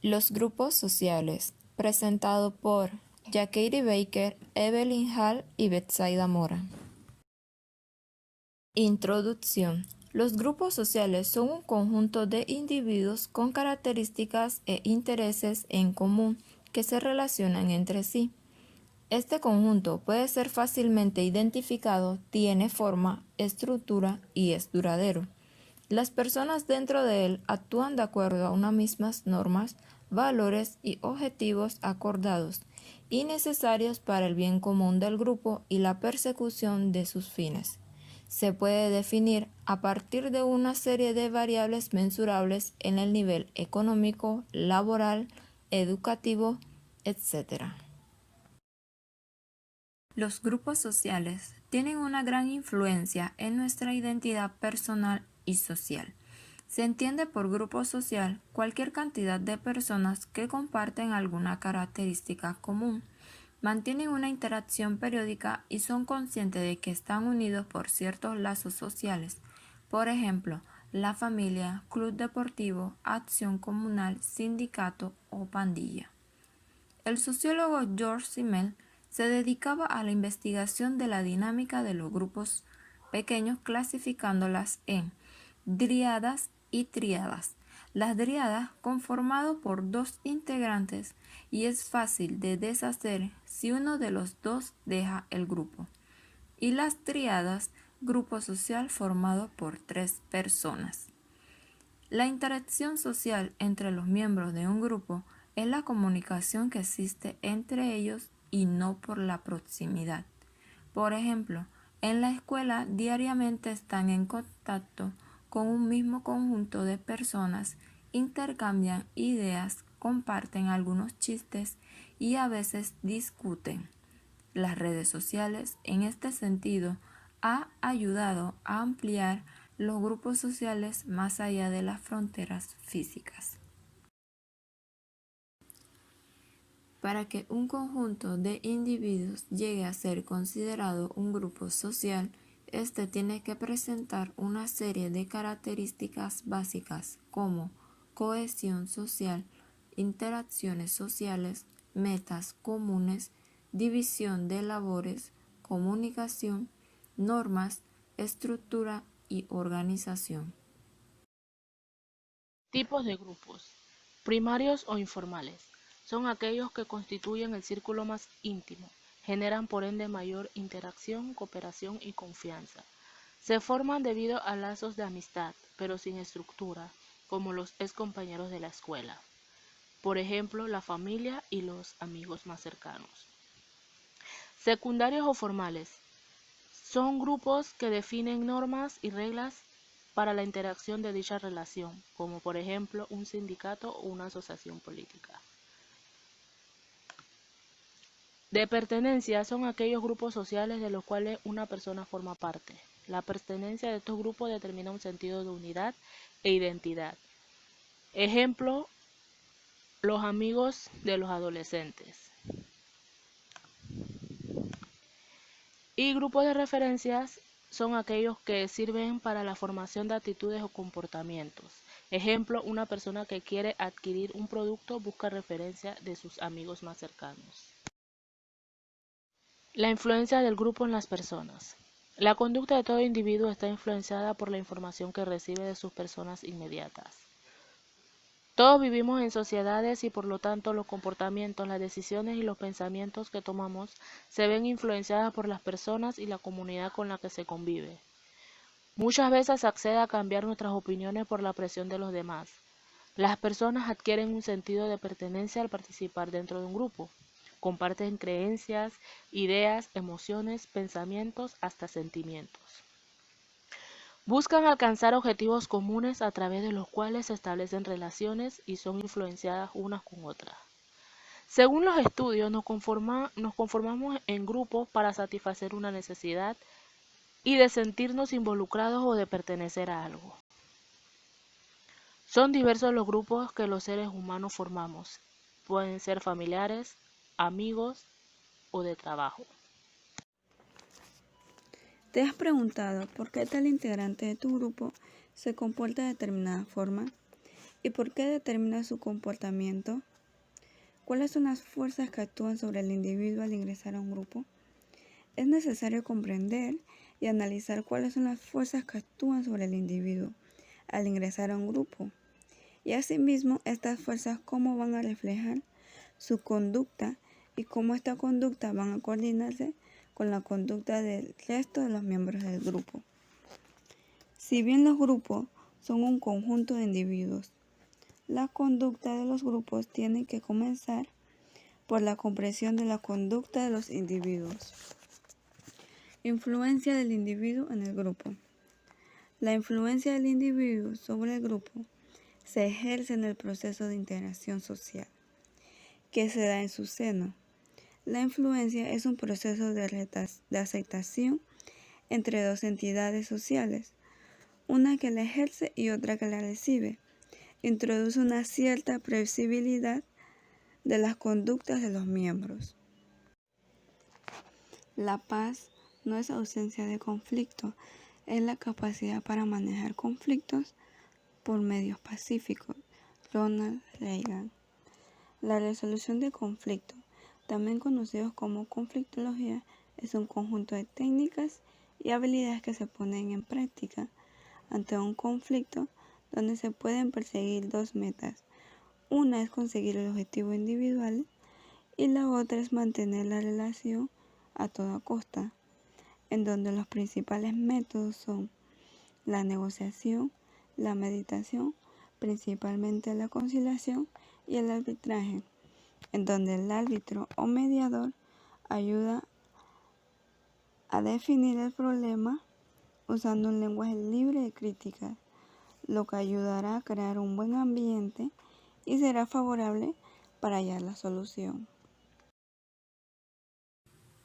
Los grupos sociales, presentado por Jackie Baker, Evelyn Hall y Betsaida Mora. Introducción. Los grupos sociales son un conjunto de individuos con características e intereses en común que se relacionan entre sí. Este conjunto puede ser fácilmente identificado, tiene forma, estructura y es duradero. Las personas dentro de él actúan de acuerdo a unas mismas normas, valores y objetivos acordados y necesarios para el bien común del grupo y la persecución de sus fines. Se puede definir a partir de una serie de variables mensurables en el nivel económico, laboral, educativo, etc. Los grupos sociales tienen una gran influencia en nuestra identidad personal y social. Se entiende por grupo social cualquier cantidad de personas que comparten alguna característica común, mantienen una interacción periódica y son conscientes de que están unidos por ciertos lazos sociales, por ejemplo, la familia, club deportivo, acción comunal, sindicato o pandilla. El sociólogo George Simmel se dedicaba a la investigación de la dinámica de los grupos pequeños clasificándolas en dríadas y tríadas. Las dríadas conformado por dos integrantes y es fácil de deshacer si uno de los dos deja el grupo. Y las tríadas, grupo social formado por 3 personas. La interacción social entre los miembros de un grupo es la comunicación que existe entre ellos y no por la proximidad. Por ejemplo, en la escuela diariamente están en contacto con un mismo conjunto de personas, intercambian ideas, comparten algunos chistes y a veces discuten. Las redes sociales, en este sentido, ha ayudado a ampliar los grupos sociales más allá de las fronteras físicas. Para que un conjunto de individuos llegue a ser considerado un grupo social, este tiene que presentar una serie de características básicas como cohesión social, interacciones sociales, metas comunes, división de labores, comunicación, normas, estructura y organización. Tipos de grupos. Primarios o informales. Son aquellos que constituyen el círculo más íntimo, generan por ende mayor interacción, cooperación y confianza. Se forman debido a lazos de amistad, pero sin estructura, como los ex compañeros de la escuela. Por ejemplo, la familia y los amigos más cercanos. Secundarios o formales. Son grupos que definen normas y reglas para la interacción de dicha relación, como por ejemplo un sindicato o una asociación política. De pertenencia son aquellos grupos sociales de los cuales una persona forma parte. La pertenencia de estos grupos determina un sentido de unidad e identidad. Ejemplo, los amigos de los adolescentes. Y grupos de referencias son aquellos que sirven para la formación de actitudes o comportamientos. Ejemplo, una persona que quiere adquirir un producto busca referencia de sus amigos más cercanos. La influencia del grupo en las personas. La conducta de todo individuo está influenciada por la información que recibe de sus personas inmediatas. Todos vivimos en sociedades y por lo tanto los comportamientos, las decisiones y los pensamientos que tomamos se ven influenciadas por las personas y la comunidad con la que se convive. Muchas veces se accede a cambiar nuestras opiniones por la presión de los demás. Las personas adquieren un sentido de pertenencia al participar dentro de un grupo. Comparten creencias, ideas, emociones, pensamientos, hasta sentimientos. Buscan alcanzar objetivos comunes a través de los cuales se establecen relaciones y son influenciadas unas con otras. Según los estudios, nos conformamos en grupos para satisfacer una necesidad y de sentirnos involucrados o de pertenecer a algo. Son diversos los grupos que los seres humanos formamos. Pueden ser familiares, amigos o de trabajo. ¿Te has preguntado por qué tal integrante de tu grupo se comporta de determinada forma? ¿Y por qué determina su comportamiento? ¿Cuáles son las fuerzas que actúan sobre el individuo al ingresar a un grupo? Es necesario comprender y analizar cuáles son las fuerzas que actúan sobre el individuo al ingresar a un grupo. Y asimismo, estas fuerzas cómo van a reflejar su conducta y cómo esta conducta van a coordinarse con la conducta del resto de los miembros del grupo. Si bien los grupos son un conjunto de individuos, la conducta de los grupos tiene que comenzar por la comprensión de la conducta de los individuos. Influencia del individuo en el grupo. La influencia del individuo sobre el grupo se ejerce en el proceso de integración social que se da en su seno. La influencia es un proceso de aceptación entre dos entidades sociales, una que la ejerce y otra que la recibe. Introduce una cierta previsibilidad de las conductas de los miembros. La paz no es ausencia de conflicto, es la capacidad para manejar conflictos por medios pacíficos. Ronald Reagan. La resolución de conflictos, también conocidos como conflictología, es un conjunto de técnicas y habilidades que se ponen en práctica ante un conflicto donde se pueden perseguir dos metas. Una es conseguir el objetivo individual y la otra es mantener la relación a toda costa, en donde los principales métodos son la negociación, la meditación, principalmente la conciliación y el arbitraje, en donde el árbitro o mediador ayuda a definir el problema usando un lenguaje libre de críticas, lo que ayudará a crear un buen ambiente y será favorable para hallar la solución.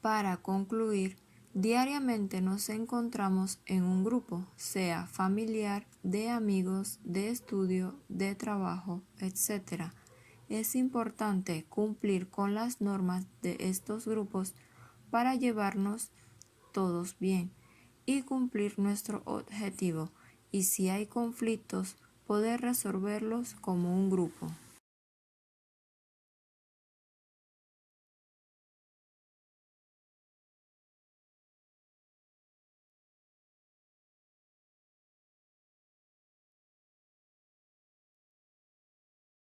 Para concluir, diariamente nos encontramos en un grupo, sea familiar, de amigos, de estudio, de trabajo, etc. Es importante cumplir con las normas de estos grupos para llevarnos todos bien y cumplir nuestro objetivo, y si hay conflictos, poder resolverlos como un grupo.